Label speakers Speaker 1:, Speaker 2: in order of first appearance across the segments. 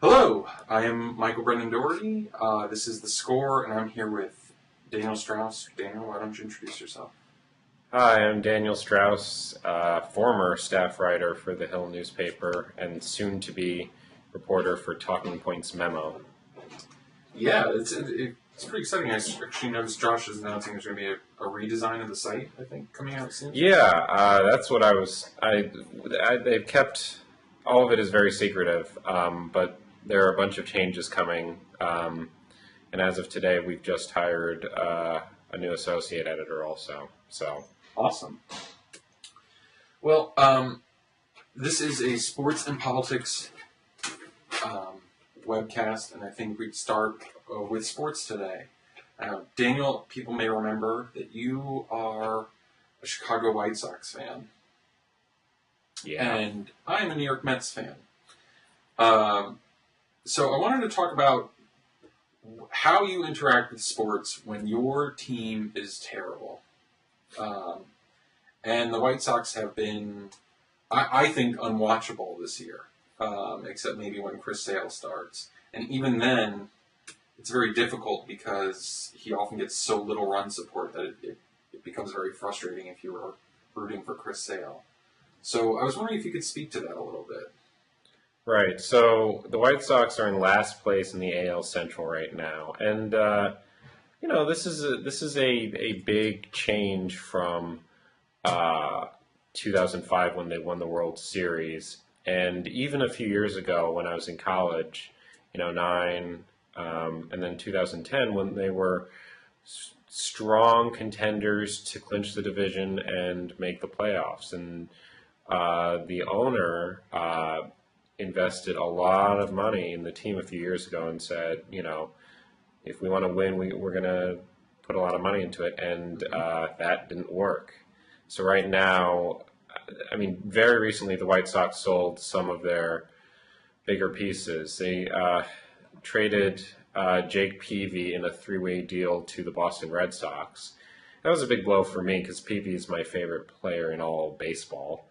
Speaker 1: Hello, I am Michael Brendan Dougherty. This is The Score, and I'm here with Daniel Strauss. Daniel, why don't you introduce yourself?
Speaker 2: Hi, I'm Daniel Strauss, former staff writer for the Hill newspaper and soon-to-be reporter for Talking Points Memo.
Speaker 1: Yeah, it's pretty exciting. I actually noticed Josh is announcing there's going to be a redesign of the site, I think, coming out soon.
Speaker 2: Yeah, that's what they've kept, all of it is very secretive, but there are a bunch of changes coming, and as of today, we've just hired a new associate editor also, so...
Speaker 1: Awesome. Well, this is a sports and politics webcast, and I think we'd start with sports today. Daniel, people may remember that you are a Chicago White Sox fan.
Speaker 2: Yeah.
Speaker 1: And I'm a New York Mets fan. So I wanted to talk about how you interact with sports when your team is terrible. And the White Sox have been, I think, unwatchable this year, except maybe when Chris Sale starts. And even then, it's very difficult because he often gets so little run support that it becomes very frustrating if you were rooting for Chris Sale. So I was wondering if you could speak to that a little bit.
Speaker 2: Right. So the White Sox are in last place in the AL Central right now, and this is a big change from 2005 when they won the World Series, and even a few years ago when I was in college, 09, and then 2010 when they were strong contenders to clinch the division and make the playoffs, and the owner invested a lot of money in the team a few years ago and said, if we want to win, we're going to put a lot of money into it, and that didn't work. So right now, very recently the White Sox sold some of their bigger pieces. They traded Jake Peavy in a three-way deal to the Boston Red Sox. That was a big blow for me because Peavy is my favorite player in all baseball.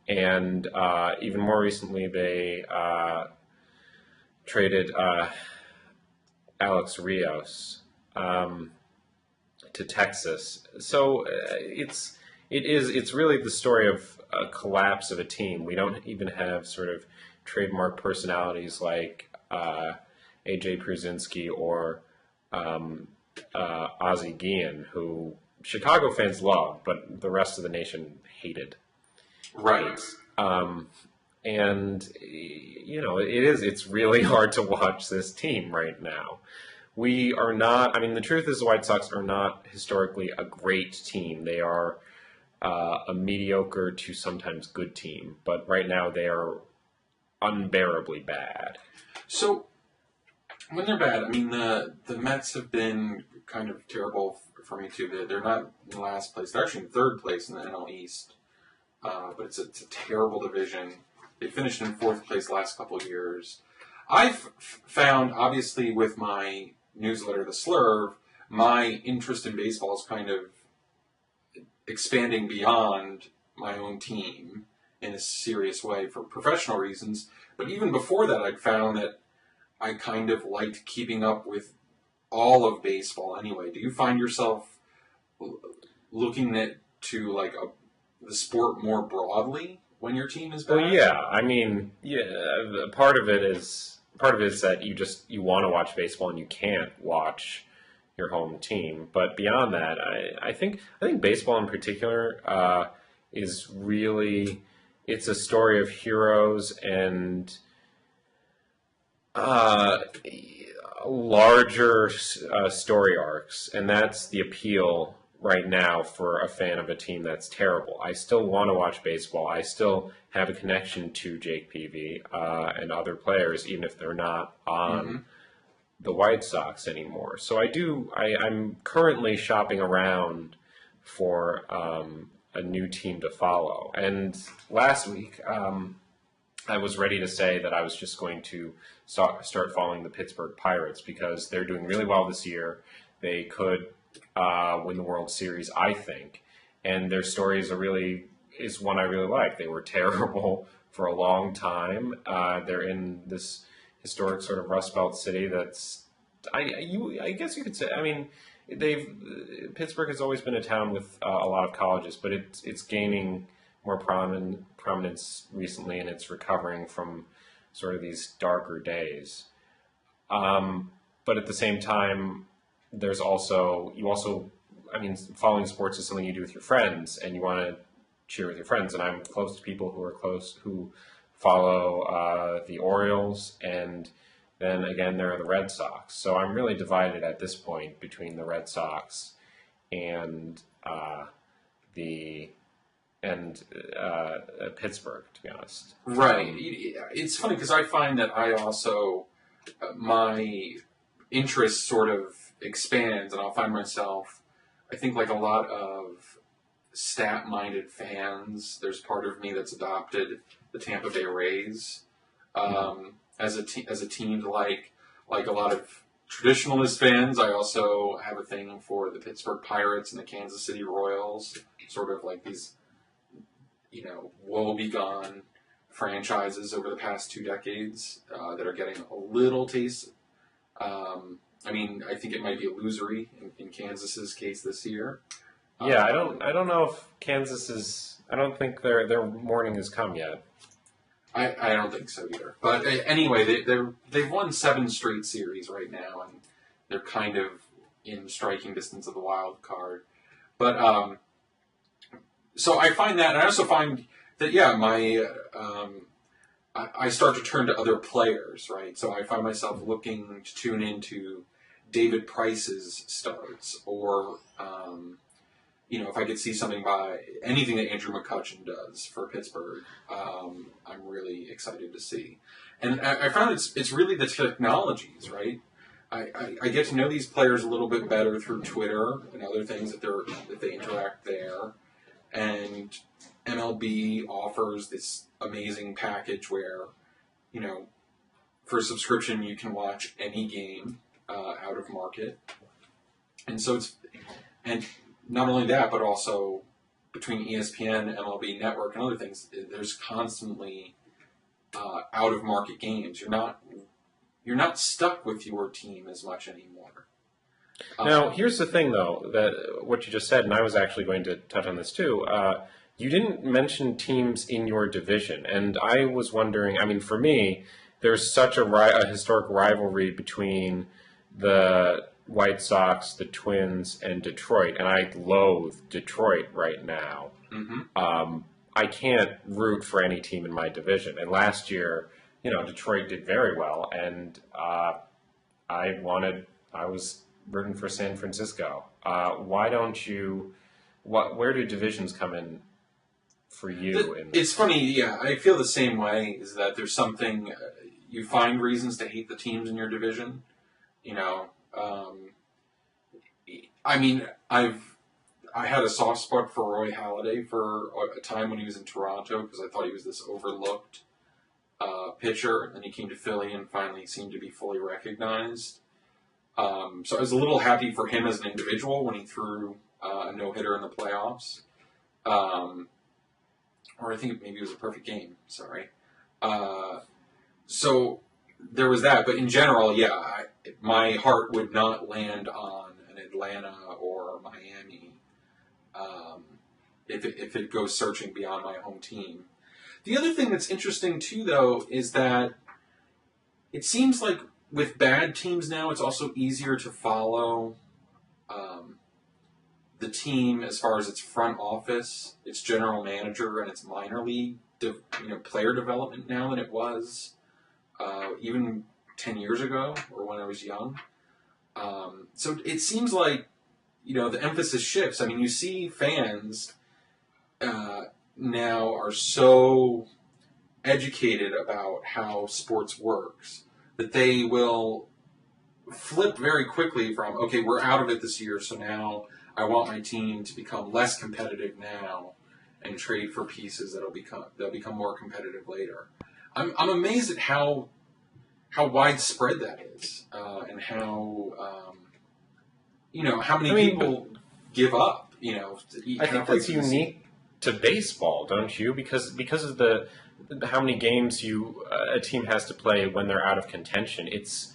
Speaker 2: And even more recently, they traded Alex Rios to Texas. So it's really the story of a collapse of a team. We don't even have sort of trademark personalities like A.J. Przinsky or Ozzie Guillen, who Chicago fans love, but the rest of the nation hated.
Speaker 1: Right.
Speaker 2: It's really hard to watch this team right now. We are not, the truth is the White Sox are not historically a great team. They are a mediocre to sometimes good team, but right now they are unbearably bad.
Speaker 1: So, when they're bad, the Mets have been kind of terrible for me too. They're not in last place. They're actually in third place in the NL East. But it's a terrible division. They finished in fourth place the last couple of years. I've found, obviously, with my newsletter, The Slurve, my interest in baseball is kind of expanding beyond my own team in a serious way for professional reasons. But even before that, I'd found that I kind of liked keeping up with all of baseball anyway. Do you find yourself looking to the sport more broadly when your team is bad?
Speaker 2: Well, yeah. Part of it is that you want to watch baseball and you can't watch your home team. But beyond that, I think baseball in particular is really, it's a story of heroes and larger story arcs, and that's the appeal right now for a fan of a team that's terrible. I still want to watch baseball. I still have a connection to Jake Peavy and other players, even if they're not on the White Sox anymore. So I'm currently shopping around for a new team to follow. And last week, I was ready to say that I was just going to start following the Pittsburgh Pirates because they're doing really well this year. They could win the World Series, I think. And their story is one I really like. They were terrible for a long time. They're in this historic sort of Rust Belt city that's, I guess you could say, I mean, Pittsburgh has always been a town with a lot of colleges, but it's gaining more prominence recently, and it's recovering from sort of these darker days. But at the same time, I mean, following sports is something you do with your friends, and you want to cheer with your friends. And I'm close to people who follow the Orioles, and then again, there are the Red Sox. So I'm really divided at this point between the Red Sox and Pittsburgh, to be honest.
Speaker 1: Right. It's funny because I find that I also, my interest sort of expands, and I'll find myself, I think like a lot of stat-minded fans, there's part of me that's adopted the Tampa Bay Rays as a team to like a lot of traditionalist fans. I also have a thing for the Pittsburgh Pirates and the Kansas City Royals, sort of like these, woe-begone franchises over the past 2 decades that are getting a little taste. I mean, I think it might be illusory in Kansas's case this year.
Speaker 2: Yeah, I don't know if Kansas is. I don't think their morning has come yet.
Speaker 1: I don't think so either. But anyway, they've won 7 straight series right now, and they're kind of in striking distance of the wild card. But so I find that, and I also find that I start to turn to other players, right? So I find myself looking to tune into David Price's starts, or if I could see something by anything that Andrew McCutchen does for Pittsburgh, I'm really excited to see. And I found it's really the technologies, right? I get to know these players a little bit better through Twitter and other things that they interact there. And MLB offers this amazing package where, for a subscription you can watch any game out of market. And so and not only that, but also between ESPN, MLB Network, and other things, there's constantly out of market games. You're not stuck with your team as much anymore.
Speaker 2: Now, here's the thing, though, that what you just said, and I was actually going to touch on this too. You didn't mention teams in your division, and I was wondering. I mean, for me, there's such a historic rivalry between the White Sox, the Twins, and Detroit, and I loathe Detroit right now. Mm-hmm. I can't root for any team in my division. And last year, Detroit did very well, and I was rooting for San Francisco. Why don't you? Where do divisions come in for you?
Speaker 1: It's funny, yeah. I feel the same way. Is that there's something you find reasons to hate the teams in your division? I mean, I had a soft spot for Roy Halladay for a time when he was in Toronto because I thought he was this overlooked pitcher, and he came to Philly and finally seemed to be fully recognized. So I was a little happy for him as an individual when he threw a no-hitter in the playoffs. Or I think maybe it was a perfect game. Sorry. So there was that. But in general, yeah, my heart would not land on an Atlanta or Miami if it goes searching beyond my home team. The other thing that's interesting, too, though, is that it seems like with bad teams now, it's also easier to follow the team as far as its front office, its general manager, and its minor league player development now than it was even 10 years ago or when I was young. So it seems like, the emphasis shifts. I mean, you see fans now are so educated about how sports works that they will flip very quickly from, okay, we're out of it this year, so now I want my team to become less competitive now and trade for pieces they'll become more competitive later. I'm amazed at how widespread that is, and how how many people give up.
Speaker 2: I think that's unique to baseball, don't you? Because of the how many games a team has to play when they're out of contention. It's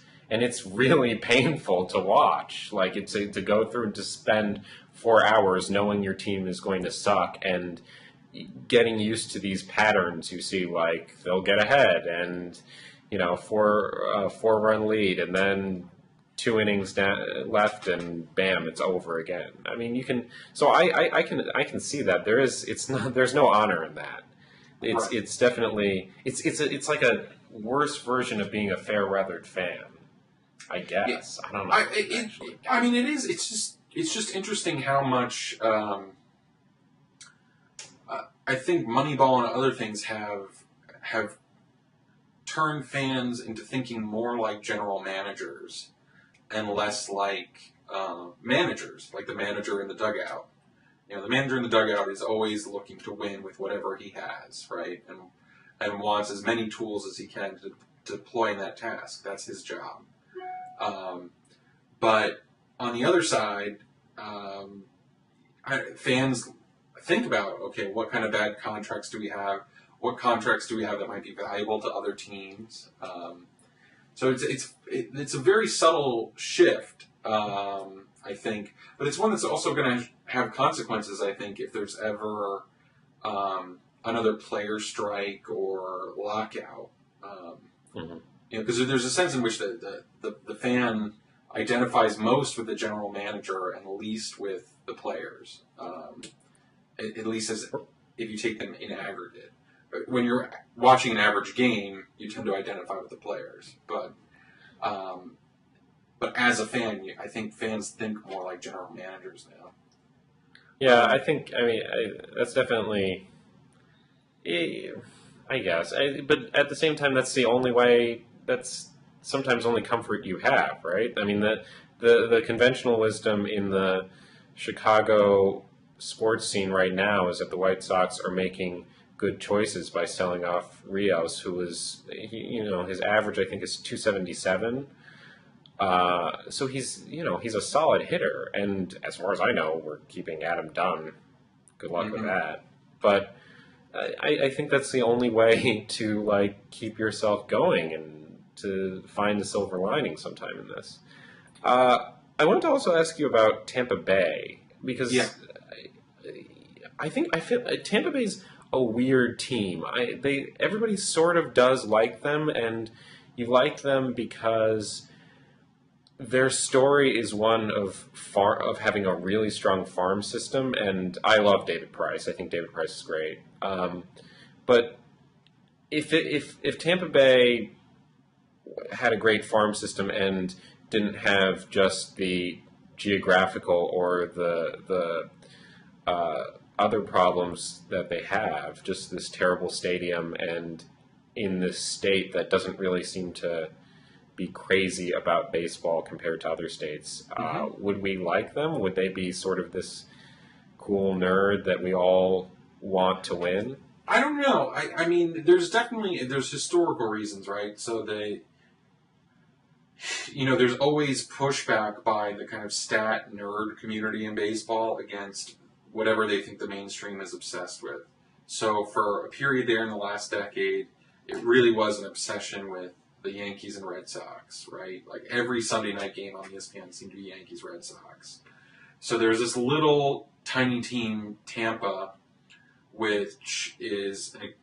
Speaker 2: really painful to watch. Like to go through and to spend 4 hours knowing your team is going to suck and getting used to these patterns. You see, like they'll get ahead and four-run lead, and then 2 innings left, and bam, it's over again. I mean, you can. So I can see that there's no honor in that. It's definitely it's like a worse version of being a fair-weathered fan, I guess. I don't know.
Speaker 1: I mean, it is. It's just interesting how much I think Moneyball and other things have turned fans into thinking more like general managers and less like managers, like the manager in the dugout. The manager in the dugout is always looking to win with whatever he has, right? And wants as many tools as he can to deploy in that task. That's his job. But on the other side, fans think about, okay, what kind of bad contracts do we have? What contracts do we have that might be valuable to other teams? So it's a very subtle shift, I think, but it's one that's also going to have consequences. I think if there's ever another player strike or lockout, because there's a sense in which the fan identifies most with the general manager and least with the players, at least as if you take them in aggregate. When you're watching an average game, you tend to identify with the players, but as a fan, I think fans think more like general managers now.
Speaker 2: Yeah, I think. I mean, that's definitely. I guess, but at the same time, that's the only way. That's sometimes only comfort you have, right? I mean, the conventional wisdom in the Chicago sports scene right now is that the White Sox are making good choices by selling off Rios, who was, his average I think is 277. So he's a solid hitter, and as far as I know, we're keeping Adam Dunn. Good luck with that. But I think that's the only way to keep yourself going and to find the silver lining sometime in this. I wanted to also ask you about Tampa Bay because I feel Tampa Bay's a weird team. Everybody sort of does like them, and you like them because their story is one of having a really strong farm system, and I love David Price. I think David Price is great. But if Tampa Bay had a great farm system and didn't have just the geographical or the other problems that they have, just this terrible stadium and in this state that doesn't really seem to be crazy about baseball compared to other states, would we like them? Would they be sort of this cool nerd that we all want to win?
Speaker 1: I don't know. I mean, there's historical reasons, right? So there's always pushback by the kind of stat nerd community in baseball against whatever they think the mainstream is obsessed with. So for a period there in the last decade, it really was an obsession with the Yankees and Red Sox, right? Like every Sunday night game on ESPN seemed to be Yankees-Red Sox. So there's this little tiny team, Tampa, which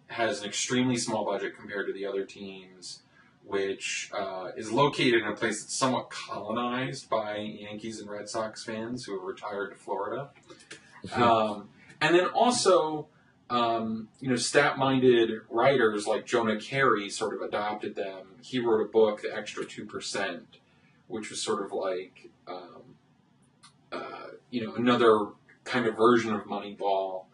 Speaker 1: has an extremely small budget compared to the other teams, which is located in a place that's somewhat colonized by Yankees and Red Sox fans who have retired to Florida. And then also, stat-minded writers like Jonah Carey sort of adopted them. He wrote a book, The Extra 2%, which was sort of like, another kind of version of Moneyball,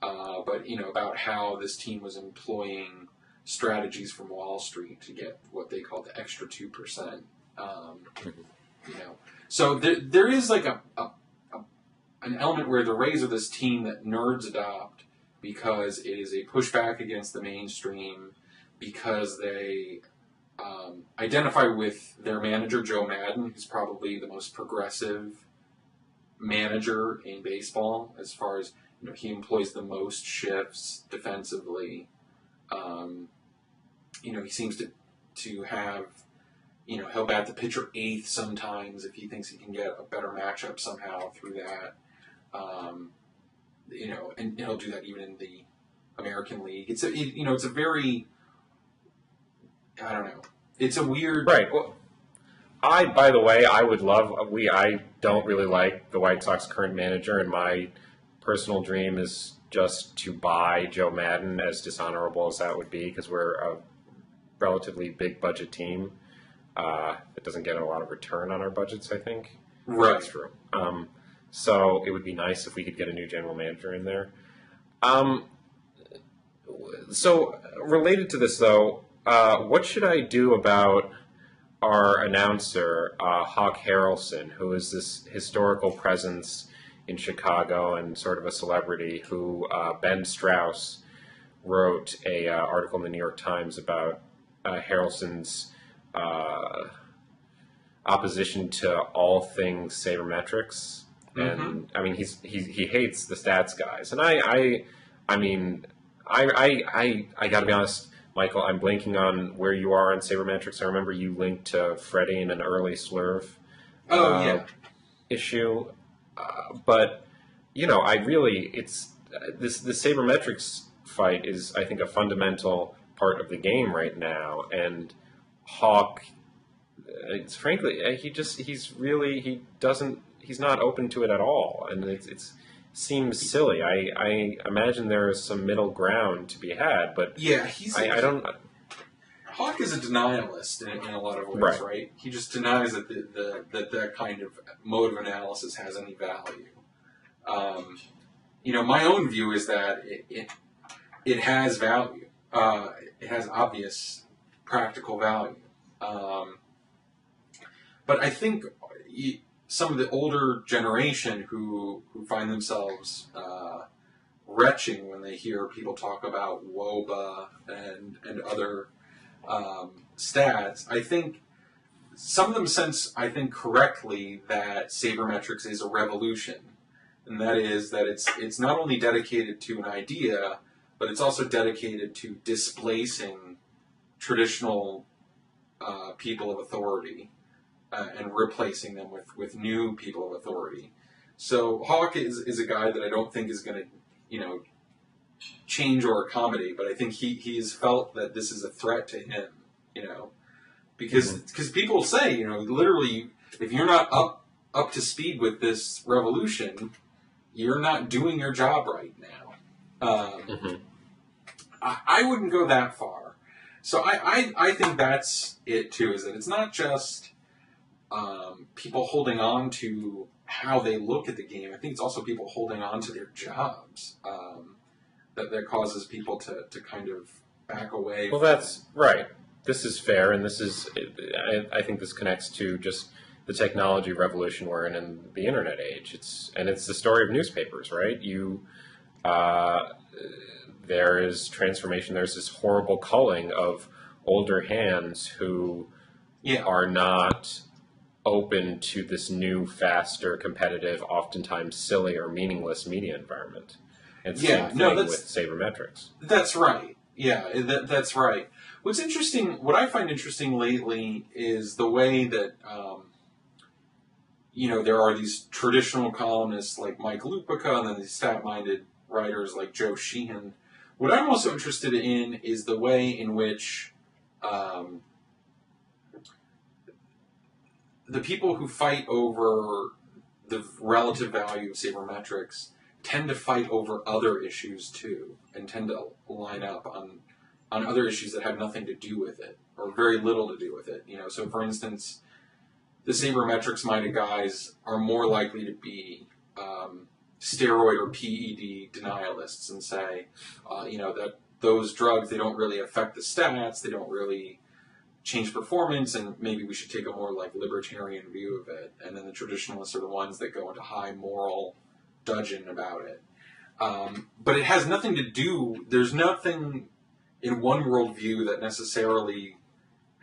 Speaker 1: but about how this team was employing strategies from Wall Street to get what they call the extra 2%. So there is like an element where the Rays are this team that nerds adopt because it is a pushback against the mainstream, because they identify with their manager, Joe Madden, who's probably the most progressive manager in baseball as far as, he employs the most shifts defensively. He seems to have, he'll bat the pitcher eighth sometimes if he thinks he can get a better matchup somehow through that. And he'll do that even in the American League. It's a very, I don't know. It's a weird.
Speaker 2: Right. Well, by the way, I don't really like the White Sox current manager, and my personal dream is just to buy Joe Madden, as dishonorable as that would be, because we're a relatively big budget team that doesn't get a lot of return on our budgets, I think.
Speaker 1: Right.
Speaker 2: That's true. So it would be nice if we could get a new general manager in there. So related to this, though, what should I do about our announcer, Hawk Harrelson, who is this historical presence in Chicago and sort of a celebrity who Ben Strauss wrote a article in the New York Times about Harrelson's opposition to all things sabermetrics. And I mean, he hates the stats guys, and I got to be honest, Michael, I'm blanking on where you are on sabermetrics. I remember you linked to Freddie in an early Slurve issue, but it's the sabermetrics fight is, I think, a fundamental part of the game right now, and Hawk, frankly, he's not open to it at all, and it seems silly. I imagine there is some middle ground to be had, but
Speaker 1: yeah,
Speaker 2: I don't.
Speaker 1: Hawk is a denialist in a lot of ways, right? He just denies that that kind of mode of analysis has any value. My own view is that it has value. It has obvious practical value. But I think some of the older generation who find themselves retching when they hear people talk about WOBA and other stats, I think some of them sense, I think correctly, that sabermetrics is a revolution. And that is that it's not only dedicated to an idea, but it's also dedicated to displacing traditional people of authority and replacing them with new people of authority. So Hawk is a guy that I don't think is going to, change or accommodate, but I think he's felt that this is a threat to him, because people say, literally, if you're not up to speed with this revolution, you're not doing your job right now. I wouldn't go that far. So I think that's it too, is that it's not just people holding on to how they look at the game. I think it's also people holding on to their jobs that causes people to kind of back away.
Speaker 2: Well, that's right. This is fair, and this is, I think this connects to just the technology revolution we're in the internet age. It's the story of newspapers, right? There is transformation. There's this horrible culling of older hands who are not open to this new, faster, competitive, oftentimes silly or meaningless media environment. And same thing with sabermetrics. That's
Speaker 1: right. Yeah, that's right. What I find interesting lately is the way that, there are these traditional columnists like Mike Lupica and then these stat-minded writers like Joe Sheehan. What I'm also interested in is the way in which the people who fight over the relative value of sabermetrics tend to fight over other issues too, and tend to line up on other issues that have nothing to do with it, or very little to do with it. So for instance, the sabermetrics-minded guys are more likely to be steroid or PED denialists and say, that those drugs, they don't really affect the stats, they don't really change performance, and maybe we should take a more libertarian view of it. And then the traditionalists are the ones that go into high moral dudgeon about it. But it has nothing to do, there's nothing in one worldview that necessarily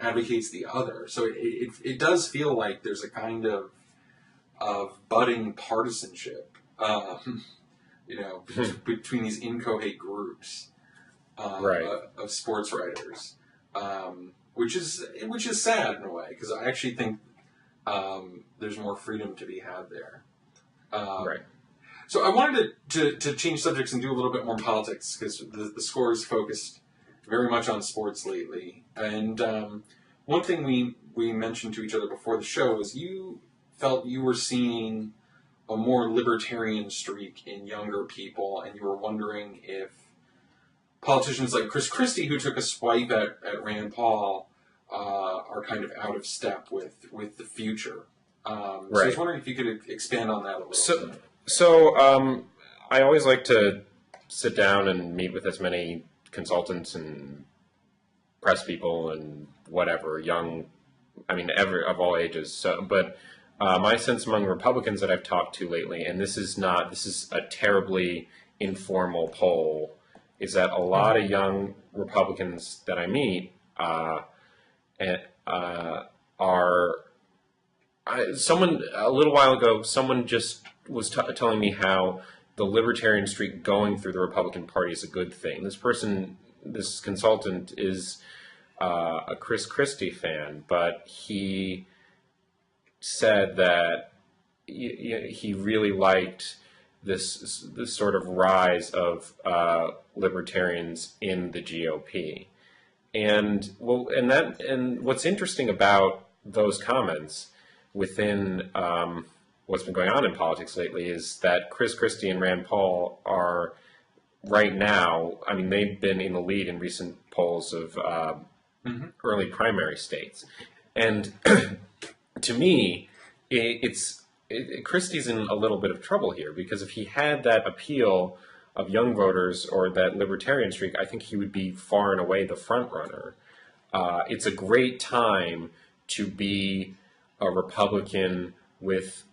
Speaker 1: advocates the other. So it does feel like there's a kind of budding partisanship, between these inchoate groups.
Speaker 2: Right.
Speaker 1: of sports writers, which is sad in a way, because I actually think there's more freedom to be had there.
Speaker 2: Right.
Speaker 1: So I wanted to change subjects and do a little bit more politics, because the score is focused very much on sports lately. And one thing we mentioned to each other before the show was you felt you were seeing a more libertarian streak in younger people, and you were wondering if politicians like Chris Christie, who took a swipe at Rand Paul, are kind of out of step with the future. So I was wondering if you could expand on that a little bit.
Speaker 2: So I always like to sit down and meet with as many consultants and press people and whatever, of all ages. So, but my sense among Republicans that I've talked to lately, and this is a terribly informal poll, is that a lot of young Republicans that I meet are someone a little while ago, someone just was telling me how the libertarian streak going through the Republican Party is a good thing. This consultant is a Chris Christie fan, but he said that he really liked this sort of rise of libertarians in the GOP. And what's interesting about those comments within what's been going on in politics lately is that Chris Christie and Rand Paul are right now, they've been in the lead in recent polls of early primary states. And to me, Christie's in a little bit of trouble here, because if he had that appeal of young voters or that libertarian streak, I think he would be far and away the front runner. It's a great time to be a Republican with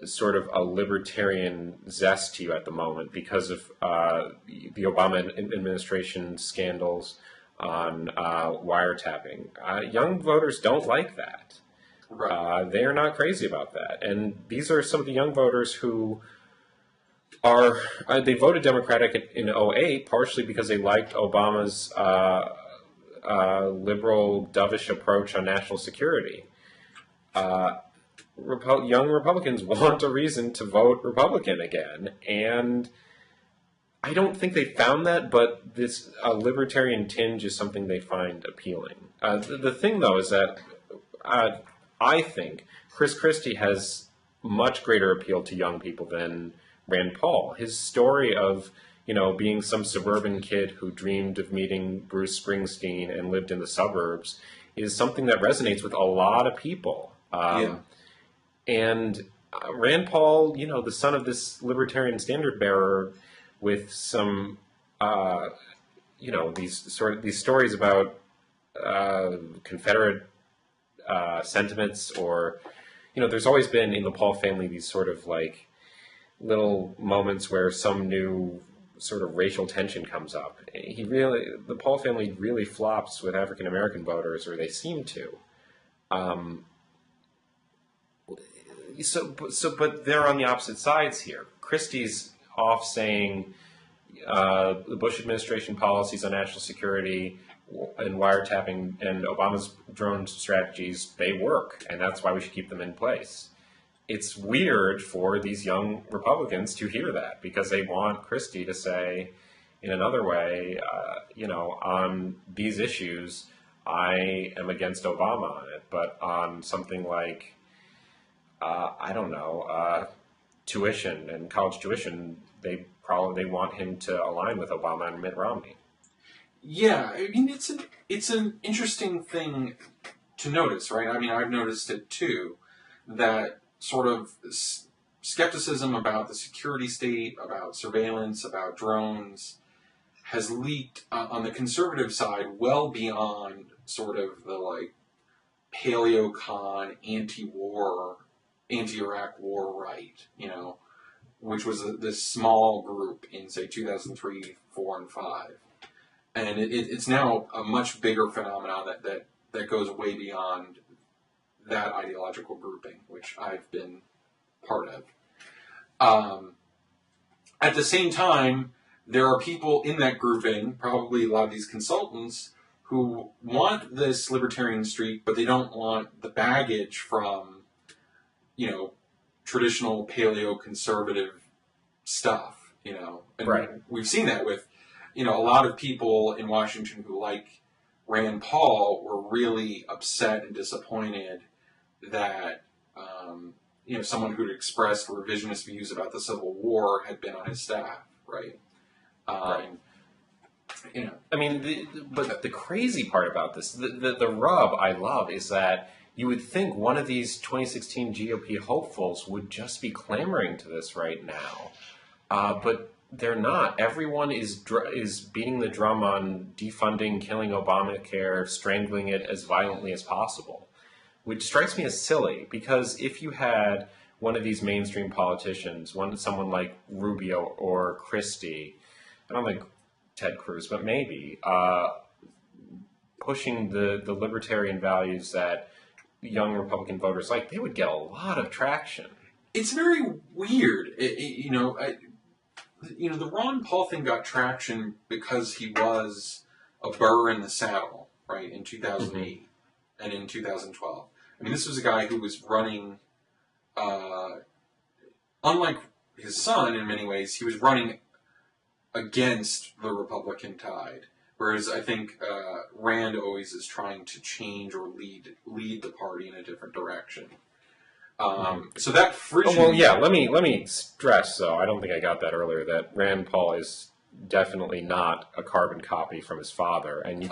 Speaker 2: sort of a libertarian zest to you at the moment because of the Obama administration scandals on wiretapping. Young voters don't like that.
Speaker 1: Right.
Speaker 2: They are not crazy about that. And these are some of the young voters who they voted Democratic in 2008 partially because they liked Obama's liberal, dovish approach on national security. Young Republicans want a reason to vote Republican again, and I don't think they found that, but this libertarian tinge is something they find appealing. The thing, though, is that I think Chris Christie has much greater appeal to young people than Rand Paul. His story of, being some suburban kid who dreamed of meeting Bruce Springsteen and lived in the suburbs is something that resonates with a lot of people. And Rand Paul, the son of this libertarian standard bearer with some, these stories about Confederate sentiments, or, there's always been in the Paul family these sort of like little moments where some new sort of racial tension comes up. The Paul family really flops with African American voters, or they seem to. But they're on the opposite sides here. Christie's off saying the Bush administration policies on national security and wiretapping and Obama's drone strategies, they work, and that's why we should keep them in place. It's weird for these young Republicans to hear that, because they want Christie to say, in another way, on these issues, I am against Obama on it, but on something like, tuition and college tuition, they want him to align with Obama and Mitt Romney.
Speaker 1: Yeah, it's an interesting thing to notice, right? I've noticed it too, that sort of skepticism about the security state, about surveillance, about drones, has leaked on the conservative side well beyond sort of the like paleocon anti-Iraq war right, which was this small group in, say, 2003, 4, and 5. And it's now a much bigger phenomenon that goes way beyond that ideological grouping, which I've been part of. At the same time, there are people in that grouping, probably a lot of these consultants, who want this libertarian streak, but they don't want the baggage from, traditional paleo-conservative stuff, And
Speaker 2: Right.
Speaker 1: we've seen that with, a lot of people in Washington who like Rand Paul were really upset and disappointed that, someone who'd expressed revisionist views about the Civil War had been on his staff, right?
Speaker 2: Right. I mean, but the crazy part about this, the rub I love is that you would think one of these 2016 GOP hopefuls would just be clamoring to this right now, but they're not. Everyone is beating the drum on defunding, killing Obamacare, strangling it as violently as possible, which strikes me as silly, because if you had one of these mainstream politicians, someone like Rubio or Christie, I don't think Ted Cruz, but maybe, pushing the libertarian values that young Republican voters like, they would get a lot of traction.
Speaker 1: It's very weird. The Ron Paul thing got traction because he was a burr in the saddle, right, in 2008 and in 2012. I mean, this was a guy who was running, unlike his son in many ways, he was running against the Republican tide. Whereas I think Rand always is trying to change or lead the party in a different direction. So that friction.
Speaker 2: Oh, well, yeah. Let me stress, though. I don't think I got that earlier. That Rand Paul is definitely not a carbon copy from his father, and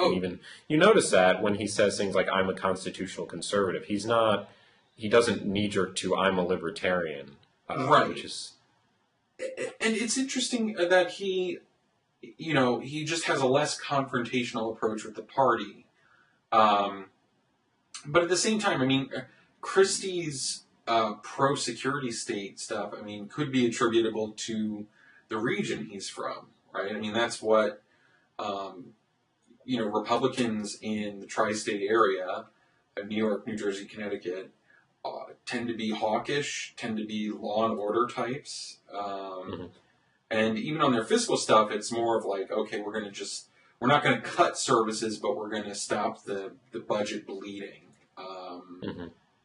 Speaker 2: you notice that when he says things like "I'm a constitutional conservative," he's not. He doesn't knee-jerk to "I'm a libertarian,"
Speaker 1: right?
Speaker 2: Which is.
Speaker 1: And it's interesting that he just has a less confrontational approach with the party. But at the same time, I mean, Christie's pro-security state stuff, I mean, could be attributable to the region he's from, right? I mean, that's what, Republicans in the tri-state area of New York, New Jersey, Connecticut, tend to be hawkish, tend to be law and order types. And even on their fiscal stuff, it's more of like, okay, we're not going to cut services, but we're going to stop the budget bleeding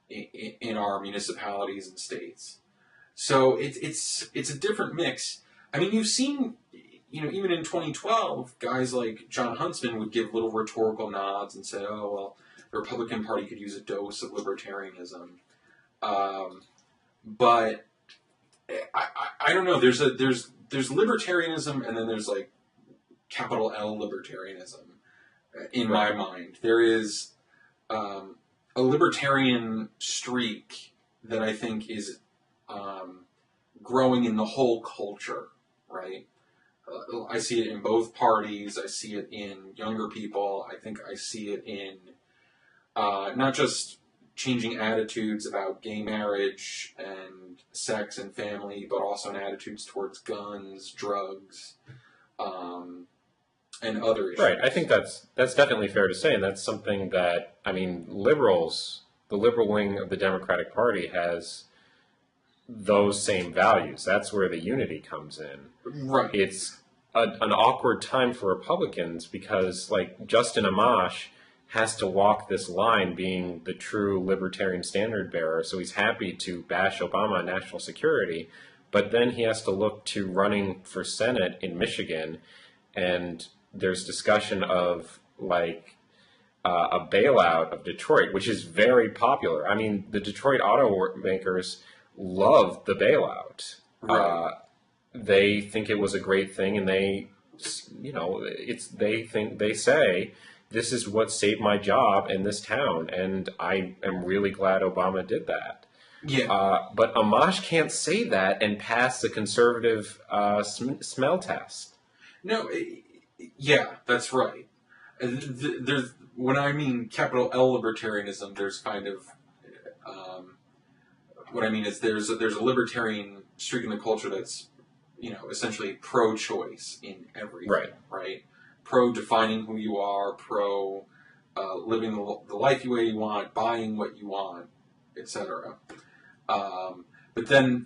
Speaker 1: in our municipalities and states. So it's a different mix. I mean, you've seen, even in 2012, guys like John Huntsman would give little rhetorical nods and say, oh, well, the Republican Party could use a dose of libertarianism. But I don't know. There's libertarianism, and then there's like capital L libertarianism in my mind. There is a libertarian streak that I think is growing in the whole culture, right? I see it in both parties. I see it in younger people. I think I see it in not just changing attitudes about gay marriage and sex and family, but also in attitudes towards guns, drugs, and other issues.
Speaker 2: Right. I think that's definitely fair to say, and that's something that, I mean, liberals, the liberal wing of the Democratic Party has those same values. That's where the unity comes in.
Speaker 1: Right.
Speaker 2: It's an awkward time for Republicans because, like, Justin Amash has to walk this line being the true libertarian standard bearer, so he's happy to bash Obama on national security, but then he has to look to running for Senate in Michigan, and there's discussion of, like, a bailout of Detroit, which is very popular. I mean, the Detroit automakers love the bailout.
Speaker 1: Right.
Speaker 2: They think it was a great thing, and they say, this is what saved my job in this town, and I am really glad Obama did that.
Speaker 1: Yeah.
Speaker 2: But Amash can't say that and pass the conservative smell test.
Speaker 1: No, yeah, that's right. When I mean capital L libertarianism, there's kind of what I mean is there's a libertarian streak in the culture that's essentially pro-choice in everything, right? Pro-defining who you are, pro living the life way you want, buying what you want, etc. But then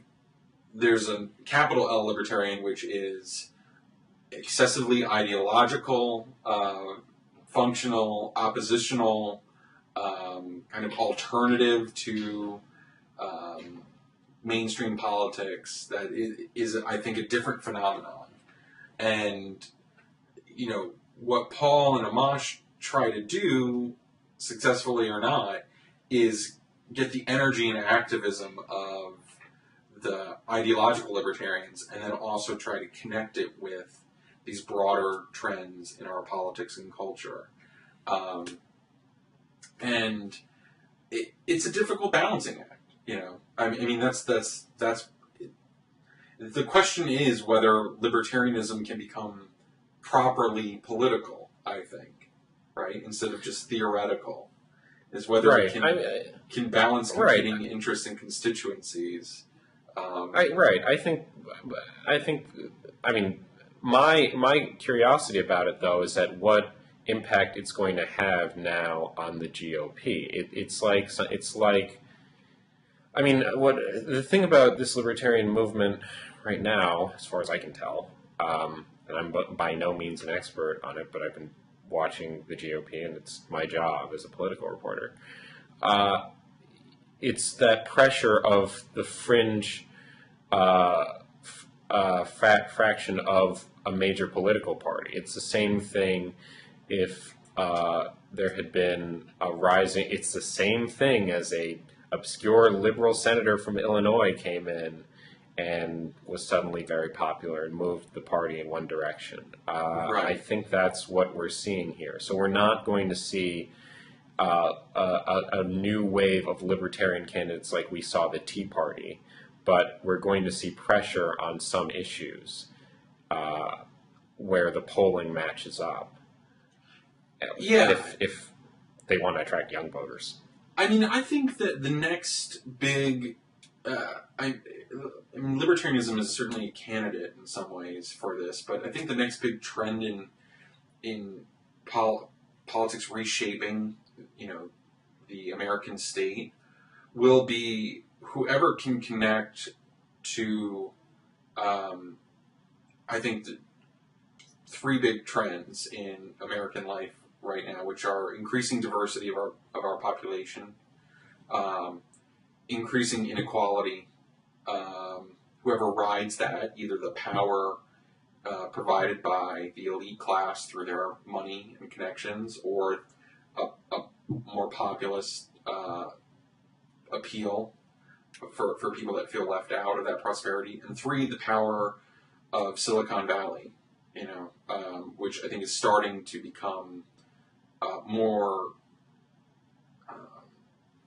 Speaker 1: there's a capital L libertarian, which is excessively ideological, functional, oppositional, kind of alternative to mainstream politics that is, I think, a different phenomenon. And, what Paul and Amash try to do, successfully or not, is get the energy and activism of the ideological libertarians and then also try to connect it with these broader trends in our politics and culture. And it's a difficult balancing act, I mean, that's the question is whether libertarianism can become properly political, I think, right? Instead of just theoretical, is whether
Speaker 2: Right.
Speaker 1: it can balance competing interests and constituencies.
Speaker 2: Right. I mean, my curiosity about it, though, is that what impact it's going to have now on the GOP. It's like, I mean, what the thing about this libertarian movement right now, as far as I can tell, and I'm by no means an expert on it, but I've been watching the GOP, and it's my job as a political reporter. It's that pressure of the fringe fraction of a major political party. It's the same thing if there had been a rising. It's the same thing as a obscure liberal senator from Illinois came in and was suddenly very popular and moved the party in one direction.
Speaker 1: Right.
Speaker 2: I think that's what we're seeing here. So we're not going to see a new wave of libertarian candidates like we saw the Tea Party, but we're going to see pressure on some issues where the polling matches up.
Speaker 1: Yeah.
Speaker 2: If they want to attract young voters.
Speaker 1: I mean, I think that the next big, I mean, libertarianism is certainly a candidate in some ways for this, but I think the next big trend in politics reshaping, the American state will be whoever can connect to, I think, the three big trends in American life right now, which are increasing diversity of our population, increasing inequality, whoever rides that, either the power provided by the elite class through their money and connections, or a more populist appeal for people that feel left out of that prosperity, and three, the power of Silicon Valley, which I think is starting to become more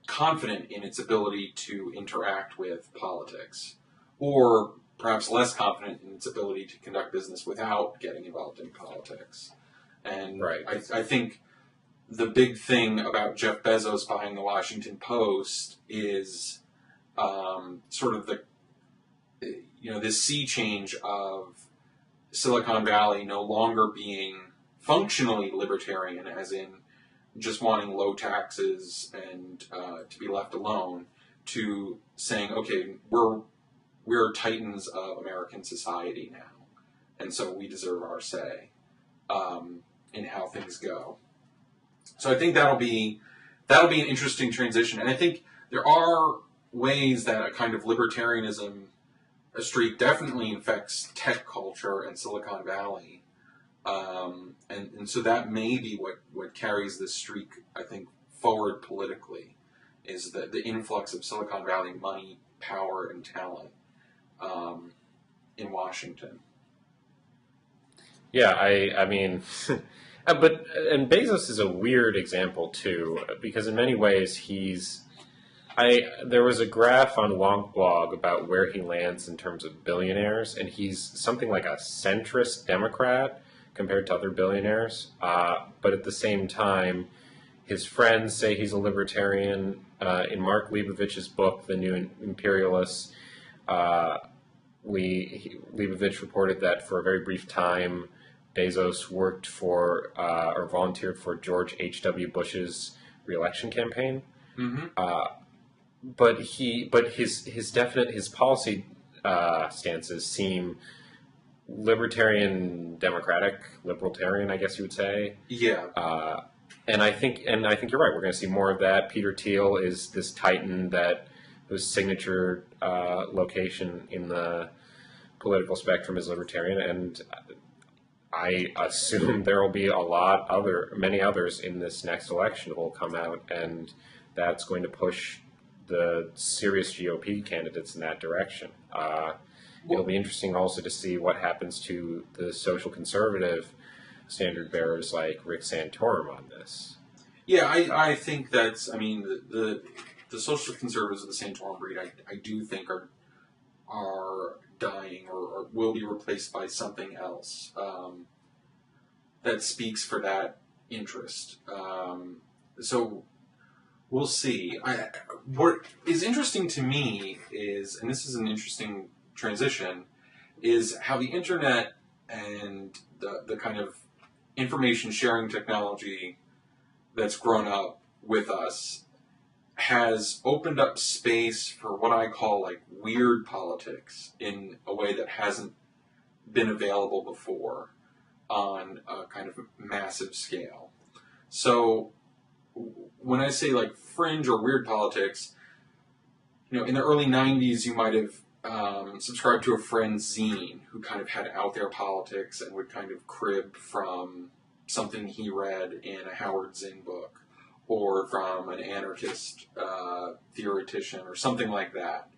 Speaker 1: confident in its ability to interact with politics, or perhaps less confident in its ability to conduct business without getting involved in politics. And
Speaker 2: right.
Speaker 1: I think the big thing about Jeff Bezos buying the Washington Post is sort of this sea change of Silicon Valley no longer being functionally libertarian, as in just wanting low taxes and to be left alone, to saying, okay, we're titans of American society now, and so we deserve our say in how things go. So I think that'll be an interesting transition, and I think there are ways that a kind of libertarianism streak definitely affects tech culture and Silicon Valley. And so that may be what carries this streak, I think, forward politically, is the influx of Silicon Valley money, power, and talent in Washington.
Speaker 2: Yeah, I mean, and Bezos is a weird example too, because in many ways there was a graph on Wonk Blog about where he lands in terms of billionaires, and he's something like a centrist Democrat compared to other billionaires. But at the same time, his friends say he's a libertarian. In Mark Leibovich's book, The New Imperialists, Leibovich reported that for a very brief time, Bezos worked for or volunteered for George H.W. Bush's re-election campaign.
Speaker 1: Mm-hmm.
Speaker 2: But his policy stances seem libertarian, democratic, libertarian, I guess you would say.
Speaker 1: Yeah.
Speaker 2: And I think you're right. We're going to see more of that. Peter Thiel is this titan that whose signature location in the political spectrum is libertarian, and I assume there will be many others in this next election that will come out, and that's going to push the serious GOP candidates in that direction. It'll be interesting also to see what happens to the social conservative standard bearers like Rick Santorum on this.
Speaker 1: Yeah, I think that's, I mean, the social conservatives of the Santorum breed, I do think are dying or will be replaced by something else that speaks for that interest. So we'll see. What is interesting to me is, and this is an interesting transition, is how the internet and the kind of information sharing technology that's grown up with us has opened up space for what I call like weird politics in a way that hasn't been available before on a kind of massive scale. So when I say like fringe or weird politics, in the early 90s you might have subscribed to a friend's zine who kind of had out there politics and would kind of crib from something he read in a Howard Zinn book or from an anarchist theoretician or something like that.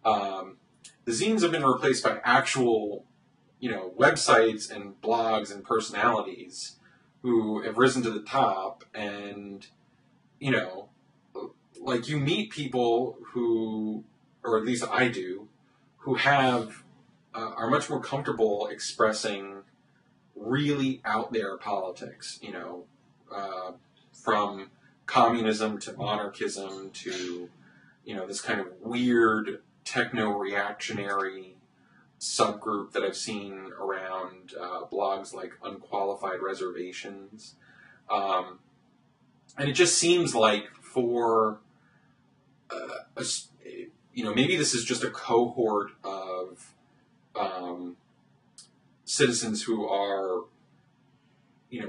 Speaker 1: The zines have been replaced by actual, websites and blogs and personalities who have risen to the top, and, like you meet people who, or at least I do, who are much more comfortable expressing really out there politics, from communism to monarchism to, this kind of weird techno-reactionary subgroup that I've seen around blogs like Unqualified Reservations. And it just seems like for, maybe this is just a cohort of citizens who are,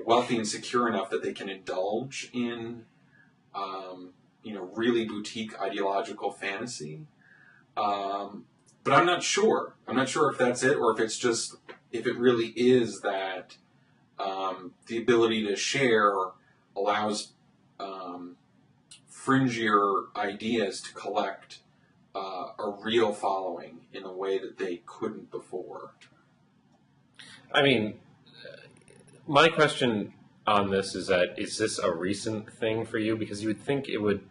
Speaker 1: wealthy and secure enough that they can indulge in, really boutique ideological fantasy. But I'm not sure. I'm not sure if that's it, or if it really is that the ability to share allows fringier ideas to collect a real following in a way that they couldn't before.
Speaker 2: I mean, my question on this is is this a recent thing for you? Because you would think it would.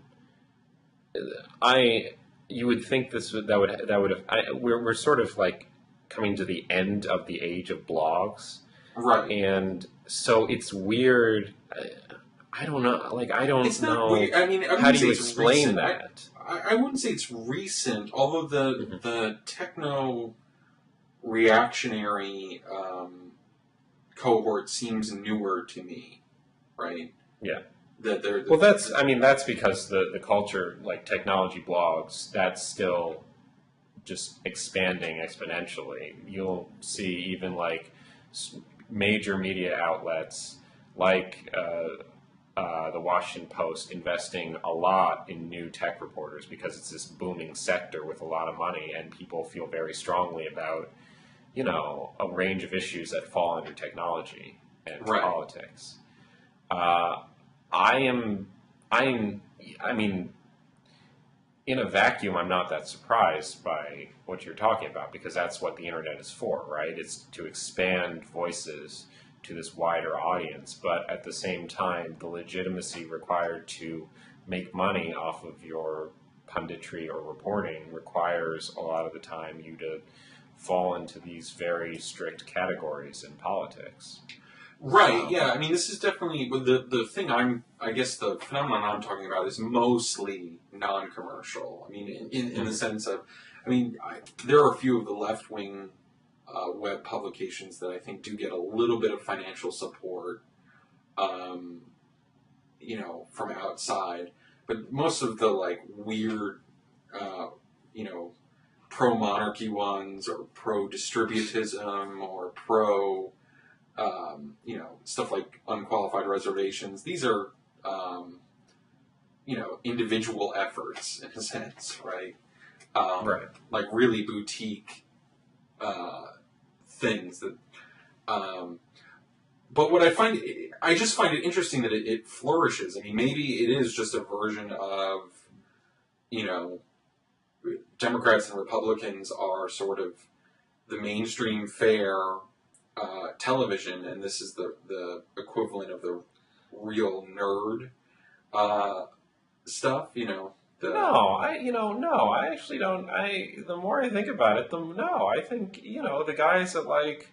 Speaker 2: You would think we're sort of like coming to the end of the age of blogs,
Speaker 1: right?
Speaker 2: And so it's weird. I don't know. Like I don't
Speaker 1: it's
Speaker 2: know.
Speaker 1: Not weird. I mean,
Speaker 2: how do you explain that?
Speaker 1: I wouldn't say it's recent, although the techno reactionary cohort seems newer to me, right?
Speaker 2: Yeah. That's because the culture, like technology blogs, that's still just expanding exponentially. You'll see even like major media outlets like the Washington Post investing a lot in new tech reporters because it's this booming sector with a lot of money, and people feel very strongly about, a range of issues that fall under technology and politics. I mean, in a vacuum, I'm not that surprised by what you're talking about, because that's what the internet is for, right? It's to expand voices to this wider audience, but at the same time, the legitimacy required to make money off of your punditry or reporting requires a lot of the time you to fall into these very strict categories in politics.
Speaker 1: Right, yeah. I mean, this is definitely, the thing I guess the phenomenon I'm talking about is mostly non-commercial. I mean, in the sense of, there are a few of the left-wing web publications that I think do get a little bit of financial support, from outside. But most of the, like, weird, pro-monarchy ones or pro-distributism or pro, stuff like unqualified reservations. These are, individual efforts in a sense, right?
Speaker 2: Right.
Speaker 1: Like really boutique things that. But what I just find it interesting that it flourishes. I mean, maybe it is just a version of, Democrats and Republicans are sort of the mainstream fare television, and this is the equivalent of the real nerd stuff.
Speaker 2: No, I actually don't. The more I think about it, I think, the guys that like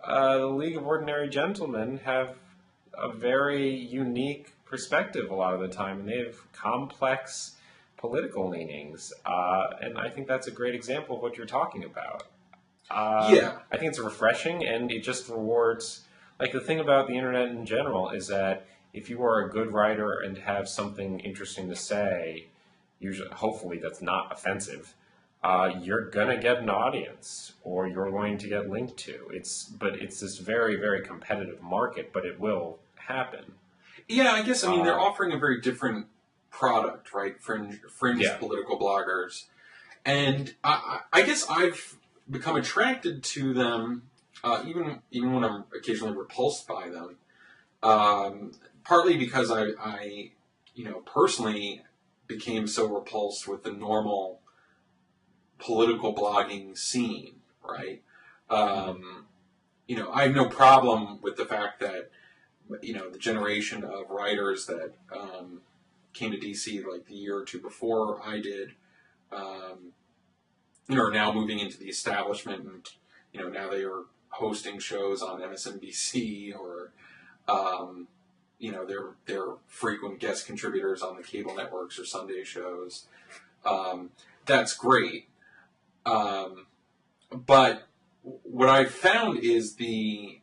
Speaker 2: the League of Ordinary Gentlemen have a very unique perspective a lot of the time, and they have complex political leanings, and I think that's a great example of what you're talking about.
Speaker 1: Yeah.
Speaker 2: I think it's refreshing, and it just rewards, like, the thing about the internet in general is that if you are a good writer and have something interesting to say, usually, hopefully that's not offensive, you're gonna get an audience, or you're going to get linked to. But it's this very, very competitive market, but it will happen.
Speaker 1: Yeah, I guess, they're offering a very different product, right? Fringe
Speaker 2: Yeah.
Speaker 1: political bloggers. And I guess I've become attracted to them, even when I'm occasionally repulsed by them, partly because I personally became so repulsed with the normal political blogging scene, right? I have no problem with the fact that, the generation of writers that came to DC like the year or two before I did, are now moving into the establishment, and, now they are hosting shows on MSNBC or, they're frequent guest contributors on the cable networks or Sunday shows. That's great. But what I've found is the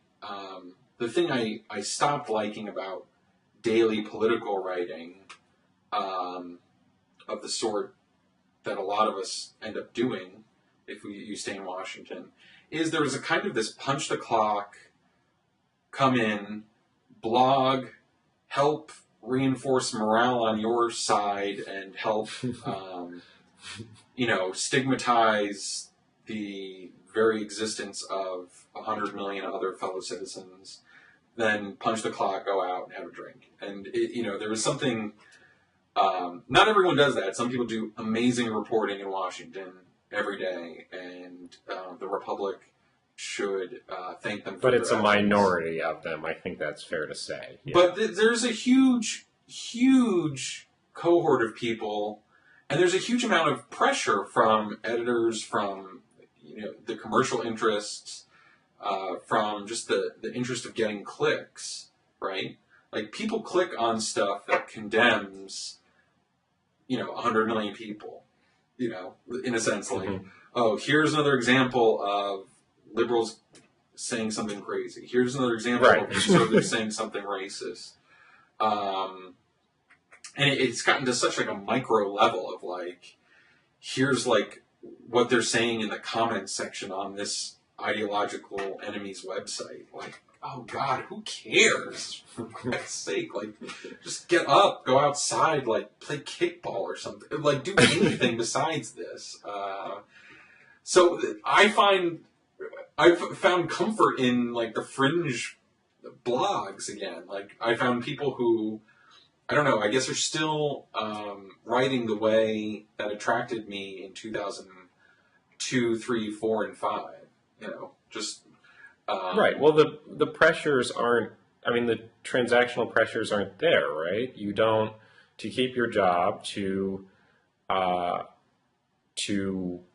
Speaker 1: thing I stopped liking about daily political writing, of the sort that a lot of us end up doing if you stay in Washington, is there was a kind of this punch the clock, come in, blog, help reinforce morale on your side, and help, stigmatize the very existence of 100 million other fellow citizens, then punch the clock, go out and have a drink. And, there was something, not everyone does that. Some people do amazing reporting in Washington every day, and the Republic should thank them for
Speaker 2: But
Speaker 1: their
Speaker 2: it's a
Speaker 1: efforts.
Speaker 2: minority of them, I think that's fair to say. Yeah.
Speaker 1: But there's a huge, huge cohort of people, and there's a huge amount of pressure from editors, from the commercial interests, from just the interest of getting clicks, right? Like, people click on stuff that condemns, 100 million people, in a sense, like, oh, here's another example of liberals saying something crazy. Here's another example of conservatives saying something racist. And it's gotten to such like a micro level of like, here's like what they're saying in the comments section on this ideological enemy's website. Like, oh God, who cares? For Christ's sake, like, just get up, go outside, like, play kickball or something. Like, do anything besides this. So I've found comfort in, like, the fringe blogs again. Like, I found people who, I don't know, I guess are still writing the way that attracted me in 2002, 3, 4, and 5. Just...
Speaker 2: right. Well, the pressures aren't, the transactional pressures aren't there, right? You don't, to keep your job, to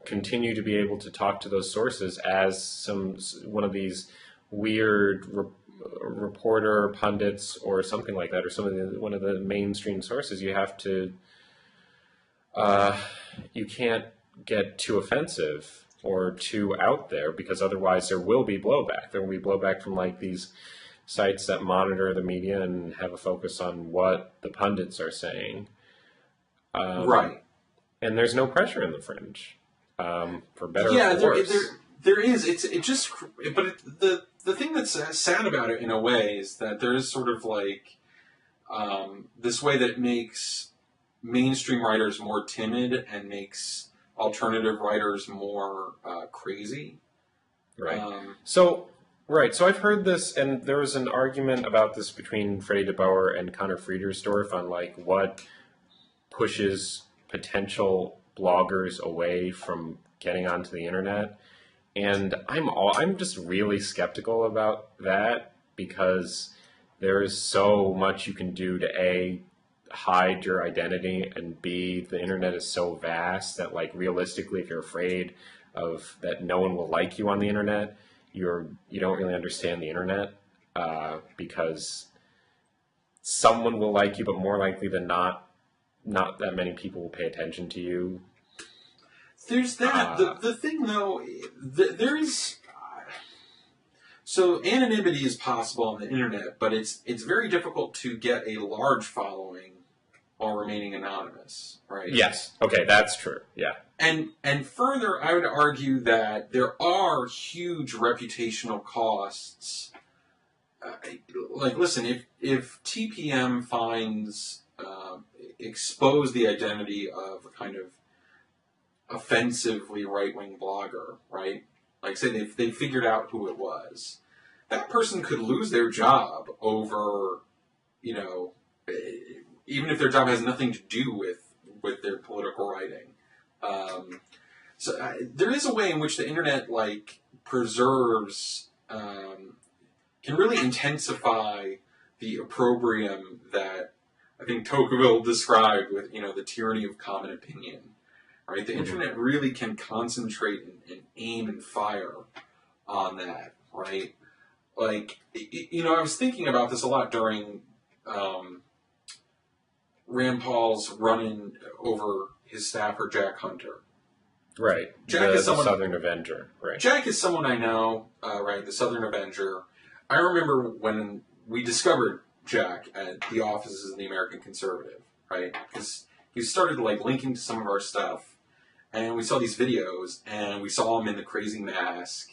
Speaker 2: continue to be able to talk to those sources as one of these weird reporter pundits or something like that, or one of the mainstream sources, you have to, you can't get too offensive or too out there, because otherwise there will be blowback. There will be blowback from like these sites that monitor the media and have a focus on what the pundits are saying.
Speaker 1: right.
Speaker 2: And there's no pressure in the fringe. for better
Speaker 1: Yeah,
Speaker 2: or worse.
Speaker 1: there is. The thing that's sad about it in a way is that there is sort of like this way that it makes mainstream writers more timid and makes alternative writers more crazy.
Speaker 2: Right. So I've heard this, and there was an argument about this between Freddie DeBoer and Connor Friedersdorf on like what pushes potential bloggers away from getting onto the internet. And I'm just really skeptical about that, because there is so much you can do to A, hide your identity, and B, the internet is so vast that, like, realistically, if you're afraid of that no one will like you on the internet, you don't really understand the internet, because someone will like you, but more likely than not that many people will pay attention to you.
Speaker 1: There's that. The thing, though, there is... So anonymity is possible on the internet, but it's very difficult to get a large following while remaining anonymous, right?
Speaker 2: Yes. Okay, that's true. Yeah.
Speaker 1: And further, I would argue that there are huge reputational costs. Like, listen, if TPM finds expose the identity of a kind of offensively right-wing blogger, right? Like, say they figured out who it was, that person could lose their job over, even if their job has nothing to do with their political writing. There is a way in which the internet, like, preserves, can really intensify the opprobrium that I think Tocqueville described with, the tyranny of common opinion. Right, the internet really can concentrate and aim and fire on that, right? Like, I was thinking about this a lot during Rand Paul's run-in over his staffer, Jack Hunter.
Speaker 2: Right,
Speaker 1: Jack
Speaker 2: is the Southern Avenger, right.
Speaker 1: Jack is someone I know, right, the Southern Avenger. I remember when we discovered Jack at the offices of the American Conservative, right? Because he started, like, linking to some of our stuff. And we saw these videos, and we saw him in the crazy mask.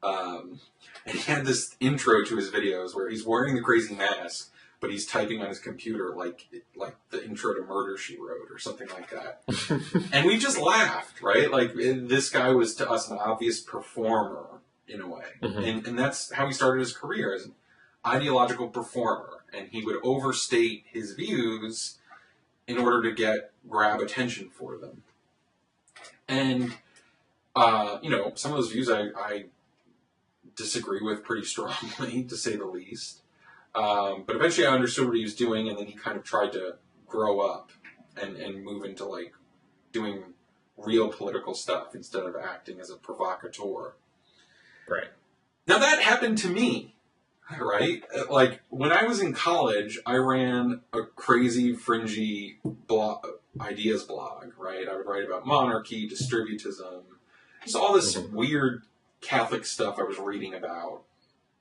Speaker 1: And he had this intro to his videos where he's wearing the crazy mask, but he's typing on his computer like the intro to Murder, She Wrote or something like that. And we just laughed, right? Like, this guy was to us an obvious performer in a way. Mm-hmm. And that's how he started his career, as an ideological performer. And he would overstate his views in order to grab attention for them. And, some of those views I disagree with pretty strongly, to say the least. But eventually I understood what he was doing, and then he kind of tried to grow up and move into, like, doing real political stuff instead of acting as a provocateur.
Speaker 2: Right.
Speaker 1: Now, that happened to me, right? Like, when I was in college, I ran a crazy, fringy ideas blog, right? I would write about monarchy, distributism, just all this weird Catholic stuff I was reading about.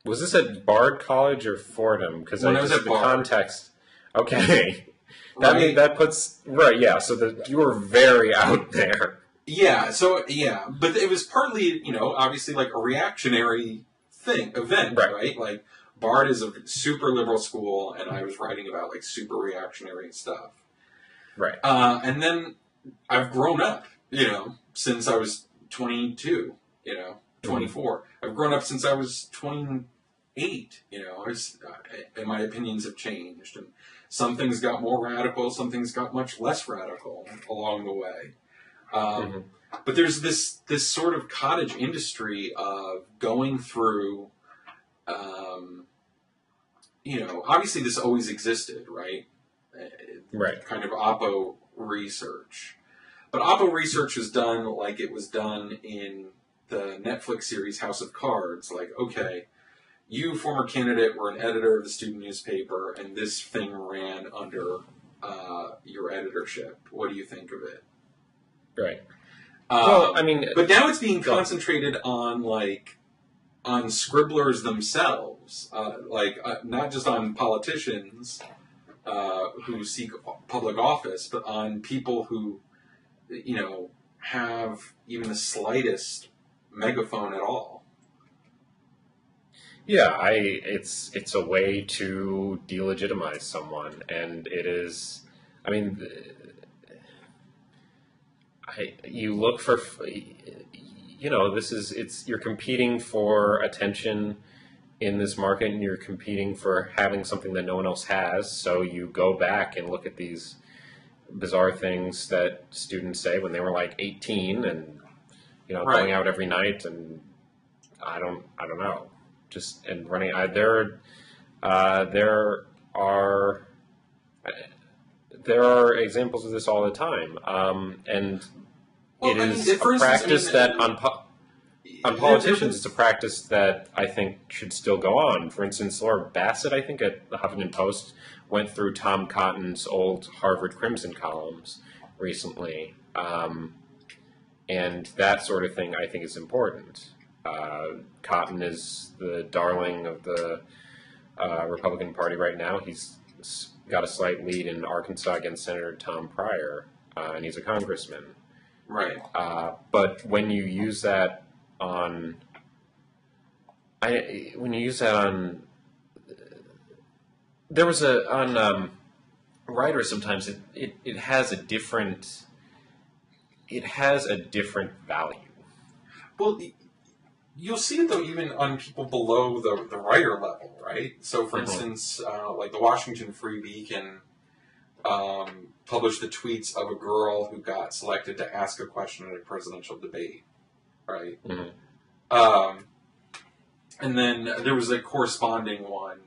Speaker 2: Was this at Bard College or Fordham? Because
Speaker 1: I was at
Speaker 2: the
Speaker 1: Bard.
Speaker 2: Context. Okay, that puts right. Yeah, so you were very out there.
Speaker 1: Yeah. So but it was partly, obviously, like, a reactionary event, right? Like, Bard is a super liberal school, and I was writing about, like, super reactionary stuff.
Speaker 2: Right.
Speaker 1: And then I've grown up, since I was 22, 24. I've grown up since I was 28, and my opinions have changed. And some things got more radical, some things got much less radical along the way. But there's this sort of cottage industry of going through, obviously this always existed, right?
Speaker 2: Right.
Speaker 1: Kind of oppo research. But oppo research was done like it was done in the Netflix series House of Cards. Like, okay, you, former candidate, were an editor of the student newspaper, and this thing ran under your editorship. What do you think of it?
Speaker 2: Right.
Speaker 1: Well, I mean... But now it's being concentrated on scribblers themselves. Not just on politicians who seek public office, but on people who, have even the slightest megaphone at all.
Speaker 2: Yeah, it's a way to delegitimize someone, and it is. I mean, you look for, you're competing for attention in this market, and you're competing for having something that no one else has. So you go back and look at these bizarre things that students say when they were like 18, and
Speaker 1: Right.
Speaker 2: going out every night, and I don't know, just and running. There are examples of this all the time, and it is a practice that on politicians, it's a practice that I think should still go on. For instance, Laura Bassett, I think, at the Huffington Post, went through Tom Cotton's old Harvard Crimson columns recently, and that sort of thing I think is important. Cotton is the darling of the Republican Party right now. He's got a slight lead in Arkansas against Senator Tom Pryor, and he's a congressman.
Speaker 1: Right.
Speaker 2: But when you use that on, there was on writers, sometimes it has a different value.
Speaker 1: Well, you'll see it though even on people below the writer level, right? So, for instance, like the Washington Free Beacon published the tweets of a girl who got selected to ask a question at a presidential debate, right? And then there was a corresponding one,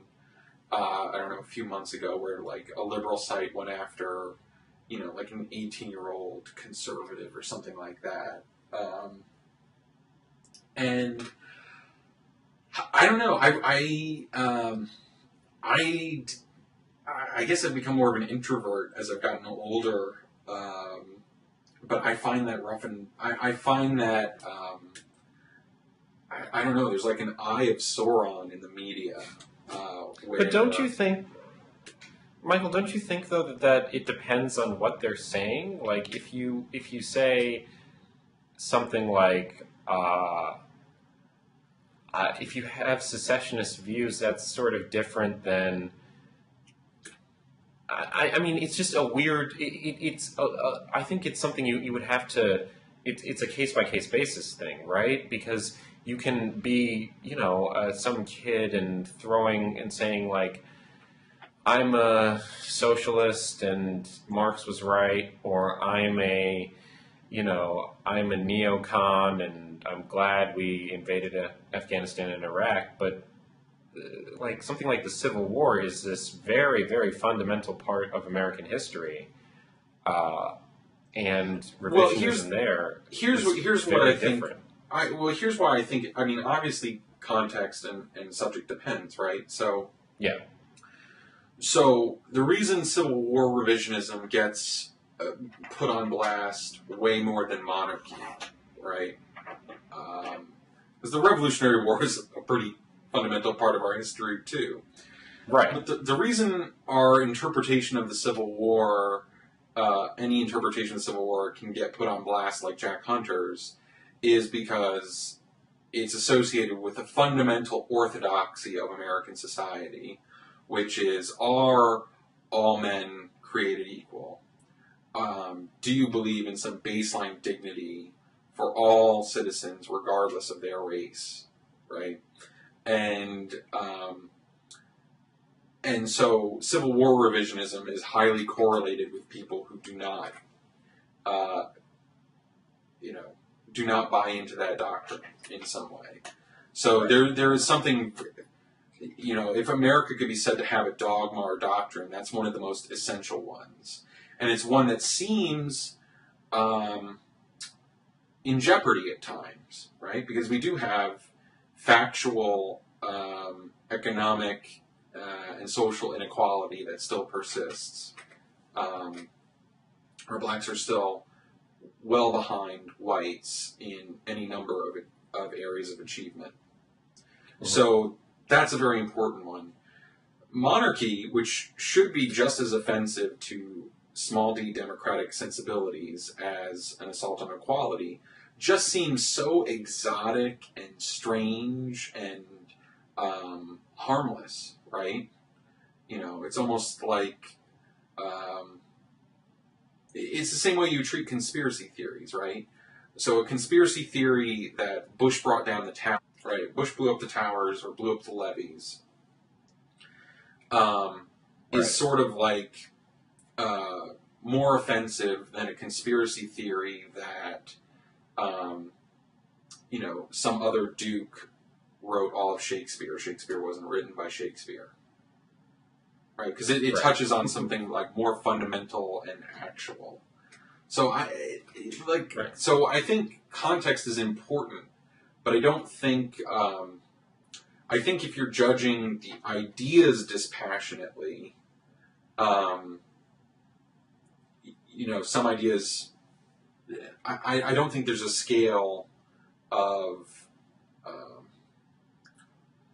Speaker 1: I don't know, a few months ago, where like a liberal site went after, like an 18-year-old conservative or something like that. And I don't know. I guess I've become more of an introvert as I've gotten older. But I find that rough, and I find that I don't know. There's like an eye of Sauron in the media.
Speaker 2: But don't you think, Michael? Don't you think though that it depends on what they're saying? Like if you say something like. If you have secessionist views, that's sort of different than. I mean, it's just a weird. I think it's something you would have to. It's a case by case basis thing, right? Because you can be, some kid and saying like, I'm a socialist and Marx was right, or I'm a neocon and I'm glad we invaded Afghanistan and Iraq, but like something like the Civil War is this very, very fundamental part of American history, and revisionism
Speaker 1: here's what I think. Here's why I think. I mean, obviously, context and subject depends, right? So
Speaker 2: yeah.
Speaker 1: So the reason Civil War revisionism gets put on blast way more than monarchy, right? Because the Revolutionary War is a pretty fundamental part of our history too.
Speaker 2: Right.
Speaker 1: But the reason our interpretation of the Civil War, any interpretation of the Civil War, can get put on blast like Jack Hunter's, is because it's associated with a fundamental orthodoxy of American society, which is, are all men created equal? Do you believe in some baseline dignity for all citizens, regardless of their race, right? And so Civil War revisionism is highly correlated with people who do not, do not buy into that doctrine in some way. So there is something, if America could be said to have a dogma or doctrine, that's one of the most essential ones. And it's one that seems in jeopardy at times, right? Because we do have factual economic and social inequality that still persists. Our blacks are still well behind whites in any number of areas of achievement. Mm-hmm. So that's a very important one. Monarchy, which should be just as offensive to small d democratic sensibilities as an assault on equality just seems so exotic and strange and harmless, right? It's almost like it's the same way you treat conspiracy theories, right? So a conspiracy theory that Bush brought down the tower, right? Bush blew up the towers or blew up the levees, is sort of like more offensive than a conspiracy theory that some other duke wrote all of Shakespeare. Shakespeare wasn't written by Shakespeare, right? Because it touches on something like more fundamental and actual. So So I think context is important, but I don't think. I think if you're judging the ideas dispassionately, some ideas. I don't think there's a scale of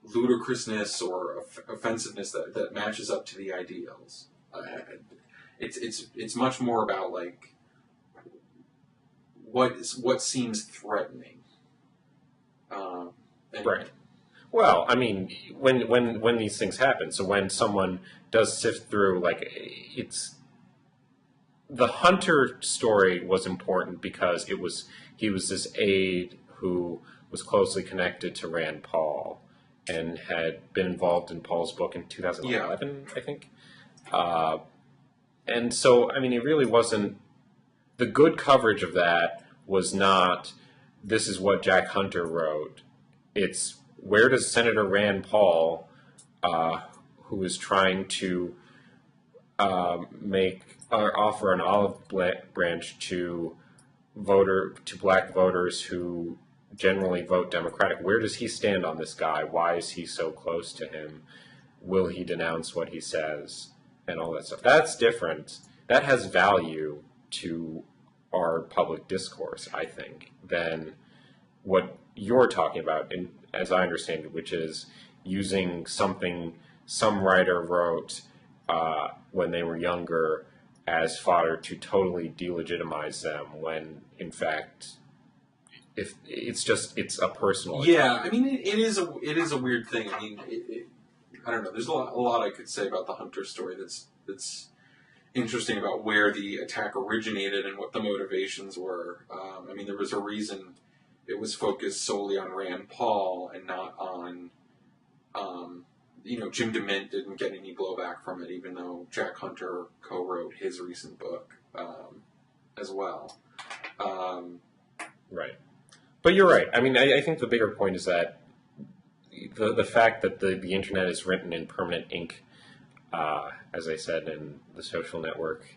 Speaker 1: ludicrousness or offensiveness that matches up to the ideals. It's much more about like what seems threatening.
Speaker 2: Right. Well, I mean, when these things happen, so when someone does sift through, the Hunter story was important because he was this aide who was closely connected to Rand Paul and had been involved in Paul's book in 2011, I think. And so, I mean, it really wasn't, the good coverage of that was not, this is what Jack Hunter wrote. It's, where does Senator Rand Paul, who is trying to offer an olive branch to black voters who generally vote Democratic, where does he stand on this guy? Why is he so close to him? Will he denounce what he says? And all that stuff. That's different. That has value to our public discourse, I think, than what you're talking about, as I understand it, which is using something some writer wrote when they were younger as fodder to totally delegitimize them, when in fact, if it's a personal.
Speaker 1: Yeah, I mean, it is a weird thing. I mean, I don't know. There's a lot I could say about the Hunter story that's interesting about where the attack originated and what the motivations were. I mean, there was a reason it was focused solely on Rand Paul and not on, Jim DeMint didn't get any blowback from it, even though Jack Hunter co-wrote his recent book as well.
Speaker 2: Right. But you're right. I mean, I think the bigger point is that the fact that the internet is written in permanent ink, as I said, in the social network,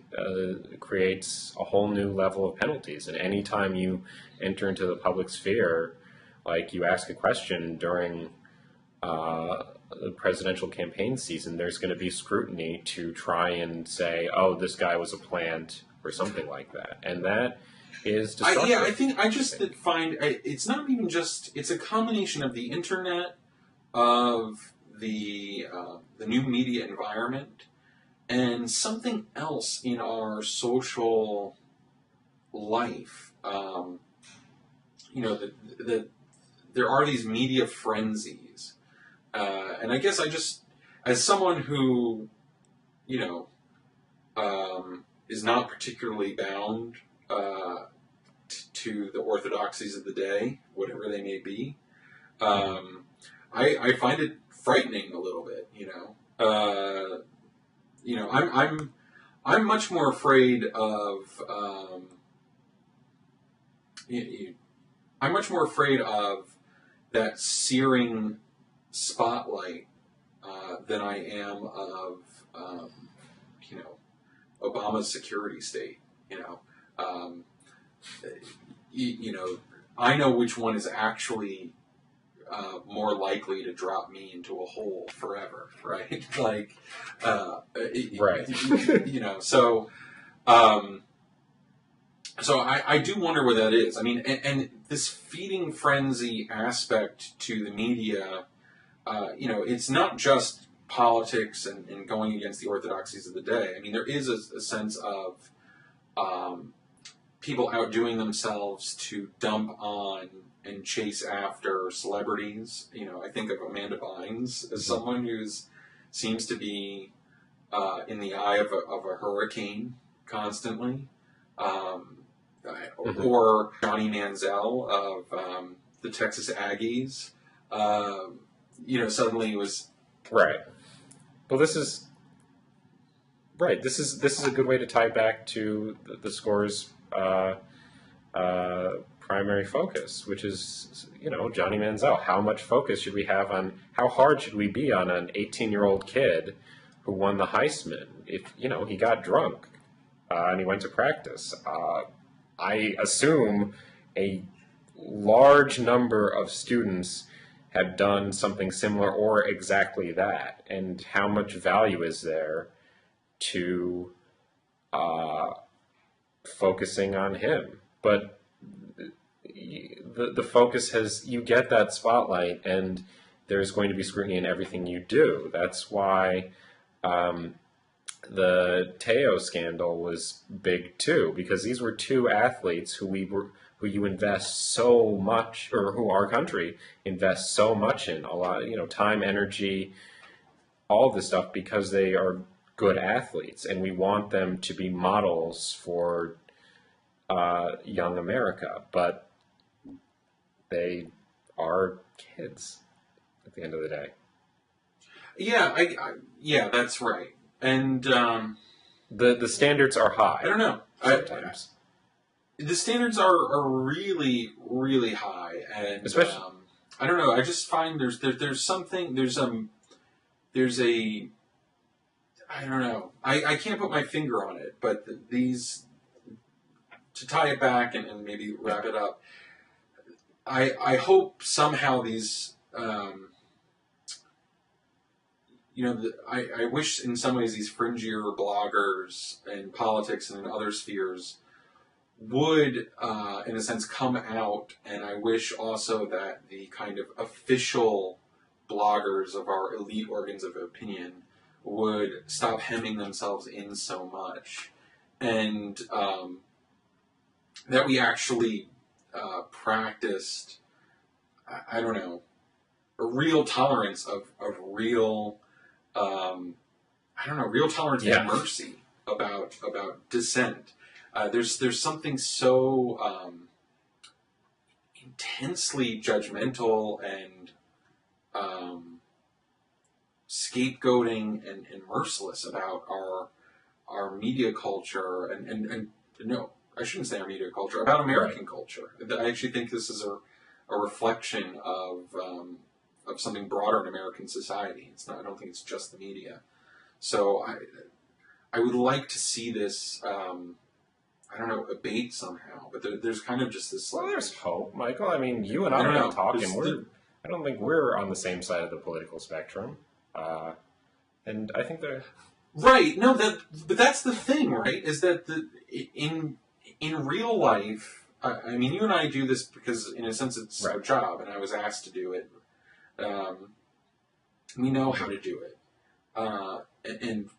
Speaker 2: creates a whole new level of penalties. And anytime you enter into the public sphere, like you ask a question during the presidential campaign season, there's going to be scrutiny to try and say, oh, this guy was a plant or something like that. And that is destructive.
Speaker 1: I just find it's not even just, it's a combination of the internet, of the new media environment, and something else in our social life. There are these media frenzies, and I guess I just, as someone who, is not particularly bound to the orthodoxies of the day, whatever they may be, I find it frightening a little bit. I'm much more afraid of. I'm much more afraid of that searing spotlight than I am of Obama's security state. I know which one is actually more likely to drop me into a hole forever, right?
Speaker 2: Right.
Speaker 1: So I do wonder where that is. I mean, and this feeding frenzy aspect to the media, it's not just politics and going against the orthodoxies of the day. I mean, there is a sense of people outdoing themselves to dump on and chase after celebrities. You know, I think of Amanda Bynes as someone who's seems to be in the eye of a hurricane constantly. Or Johnny Manziel of the Texas Aggies. You know, suddenly was
Speaker 2: right. Well, this is right. This is a good way to tie back to the Score's primary focus, which is, you know, Johnny Manziel. How much focus should we have on? How hard should we be on an 18-year-old kid who won the Heisman? If, you know, he got drunk and he went to practice. I assume a large number of students have done something similar or exactly that. And how much value is there to focusing on him? But the focus has, you get that spotlight and there's going to be scrutiny in everything you do. That's why the Teo scandal was big too, because these were two athletes who you invest so much, or who our country invests so much in, a lot, you know, time, energy, all this stuff, because they are good athletes, and we want them to be models for young America, but they are kids at the end of the day.
Speaker 1: Yeah, yeah, that's right. And
Speaker 2: the standards are high.
Speaker 1: I don't know.
Speaker 2: Sometimes
Speaker 1: the standards are really, really high, and
Speaker 2: especially
Speaker 1: I don't know. I just find there's something there's a I don't know. I can't put my finger on it, but these, to tie it back and maybe wrap it up. I hope somehow these. You know, I wish in some ways these fringier bloggers in politics and in other spheres would, in a sense, come out, and I wish also that the kind of official bloggers of our elite organs of opinion would stop hemming themselves in so much, and that we actually practiced, I don't know, a real tolerance of real... I don't know, real tolerance and mercy about dissent. There's something so intensely judgmental and scapegoating and merciless about our media culture and no, I shouldn't say our media culture, about American culture. I actually think this is a reflection of something broader in American society. It's not. I don't think it's just the media. So I would like to see this. I don't know, abate somehow. But there's kind of just this.
Speaker 2: Well, there's hope, Michael. I mean, you and I are not talking. I don't think we're on the same side of the political spectrum. And I think they're
Speaker 1: right. No, but that's the thing, right? Is that in real life. I mean, you and I do this because, in a sense, it's our job, and I was asked to do it. We know how to do it. And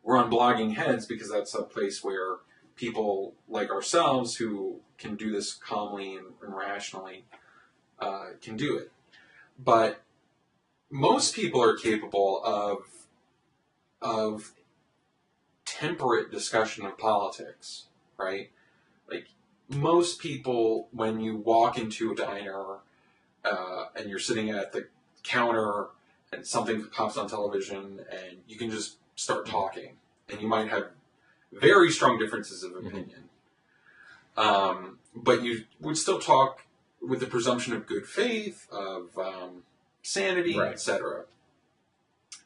Speaker 1: we're on Blogging Heads because that's a place where people like ourselves who can do this calmly and rationally can do it. But most people are capable of temperate discussion of politics, right? Like, most people, when you walk into a diner and you're sitting at the counter and something pops on television and you can just start talking, and you might have very strong differences of opinion, but you would still talk with the presumption of good faith, of sanity, etc.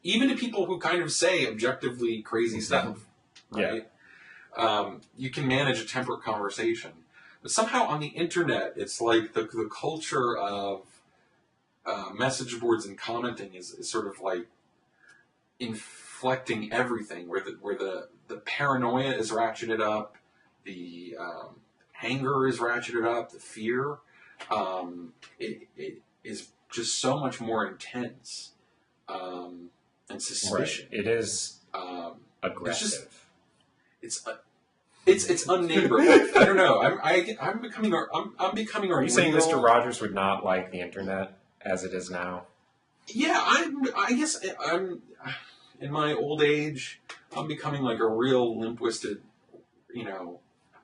Speaker 1: Even to people who kind of say objectively crazy stuff, right? You can manage a temperate conversation. But somehow on the internet, it's like the culture of message boards and commenting is sort of like inflecting everything, where the paranoia is ratcheted up, the anger is ratcheted up, the fear. It is just so much more intense. And and suspicion.
Speaker 2: Right. It is
Speaker 1: Aggressive.
Speaker 2: aggressive.
Speaker 1: It's unneighborly. I don't know. I'm becoming a
Speaker 2: Are you saying
Speaker 1: real-
Speaker 2: Mr. Rogers would not like the internet as it is now?
Speaker 1: Yeah, I guess I'm in my old age. I'm becoming like a real limp-wristed,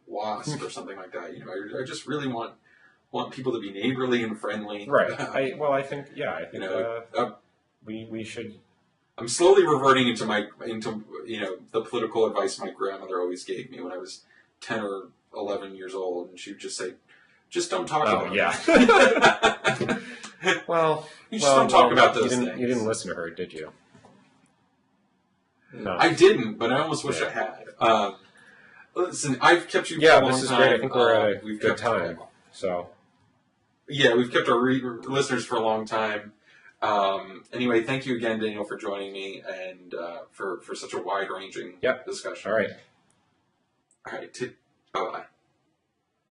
Speaker 1: wasp or something like that. I just really want people to be neighborly and friendly.
Speaker 2: Right. I think we should.
Speaker 1: I'm slowly reverting into the political advice my grandmother always gave me when I was 10 or 11 years old, and she would just say, "Just don't talk about
Speaker 2: it." Well,
Speaker 1: you just don't talk about those
Speaker 2: things.
Speaker 1: things.
Speaker 2: You didn't listen to her, did you? No,
Speaker 1: I didn't, but I almost wish I had. Listen, I've kept you.
Speaker 2: Yeah,
Speaker 1: for a long
Speaker 2: this is
Speaker 1: time.
Speaker 2: great. I think we're at a
Speaker 1: we've
Speaker 2: good
Speaker 1: kept
Speaker 2: time. So.
Speaker 1: Yeah, we've kept our listeners for a long time. Anyway, thank you again, Daniel, for joining me and for such a wide-ranging discussion.
Speaker 2: All right.
Speaker 1: All right. Bye-bye.